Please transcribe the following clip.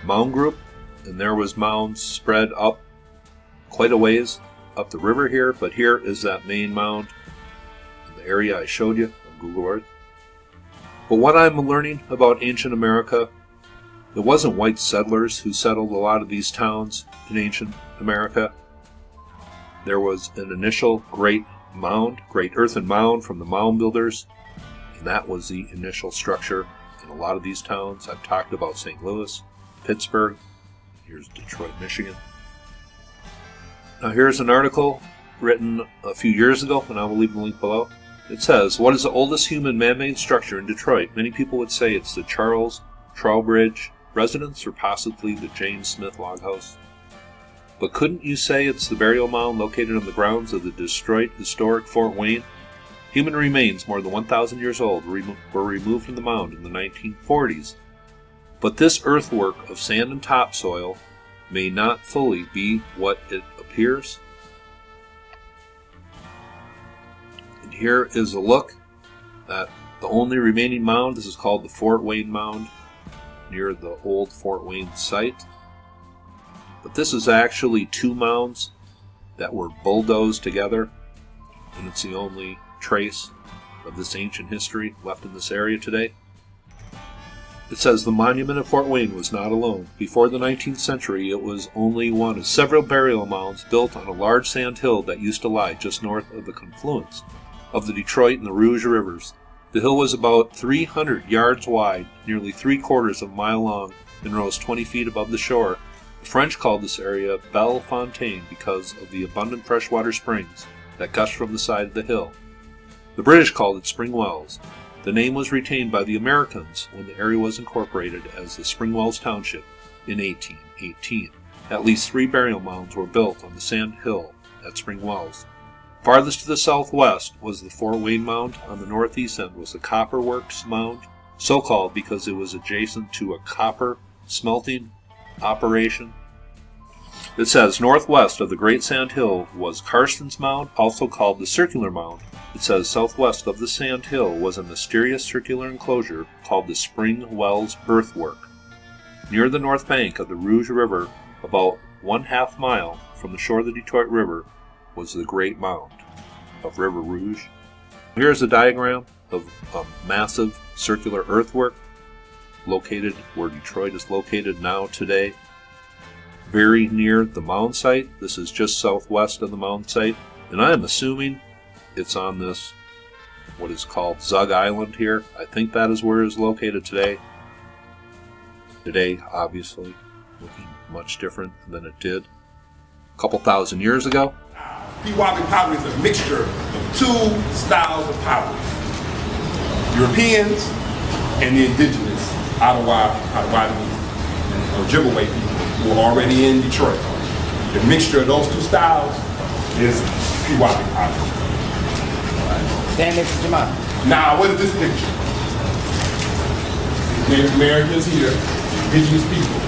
mound group, and there was mounds spread up quite a ways up the river here, but here is that main mound in the area I showed you on Google Earth. But what I'm learning about ancient America, it wasn't white settlers who settled a lot of these towns in ancient America. There was an initial great earthen mound from the mound builders, and that was the initial structure in a lot of these towns. I've talked about St. Louis, Pittsburgh, here's Detroit, Michigan. Now here's an article written a few years ago, and I will leave the link below. It says, what is the oldest human man-made structure in Detroit? Many people would say it's the Charles Trowbridge residence or possibly the James Smith log house. But couldn't you say it's the burial mound located on the grounds of the Detroit historic Fort Wayne? Human remains more than 1,000 years old were removed from the mound in the 1940s. But this earthwork of sand and topsoil may not fully be what it appears. And here is a look at the only remaining mound. This is called the Fort Wayne Mound, near the old Fort Wayne site. But this is actually two mounds that were bulldozed together, and it's the only trace of this ancient history left in this area today. It says the monument of Fort Wayne was not alone. Before the 19th century, it was only one of several burial mounds built on a large sand hill that used to lie just north of the confluence of the Detroit and the Rouge rivers. The hill was about 300 yards wide, nearly 3/4 of a mile long, and rose 20 feet above the shore. The French called this area Belle Fontaine because of the abundant freshwater springs that gushed from the side of the hill. The British called it Spring Wells. The name was retained by the Americans when the area was incorporated as the Spring Wells Township in 1818. At least 3 burial mounds were built on the sand hill at Spring Wells. Farthest to the southwest was the Fort Wayne Mound. On the northeast end was the Copper Works Mound, so called because it was adjacent to a copper smelting operation. It says northwest of the Great Sand Hill was Carson's Mound, also called the Circular Mound. It says southwest of the Sand Hill was a mysterious circular enclosure called the Spring Wells Earthwork. Near the north bank of the Rouge River, about 1/2 mile from the shore of the Detroit River, was the Great Mound of River Rouge. Here's a diagram of a massive circular earthwork located where Detroit is located now today, very near the mound site. This is just southwest of the mound site, and I am assuming it's on this, what is called Zug Island here. I think that is where it is located today. Today, obviously, looking much different than it did a couple thousand years ago. Pewabi pottery is a mixture of 2 styles of pottery. Europeans and the indigenous Ottawa, and Ojibwa people who are already in Detroit. The mixture of those 2 styles is Pewabi pottery. Stand next to Jamal. Now, what is this picture? Native Americans here, indigenous people.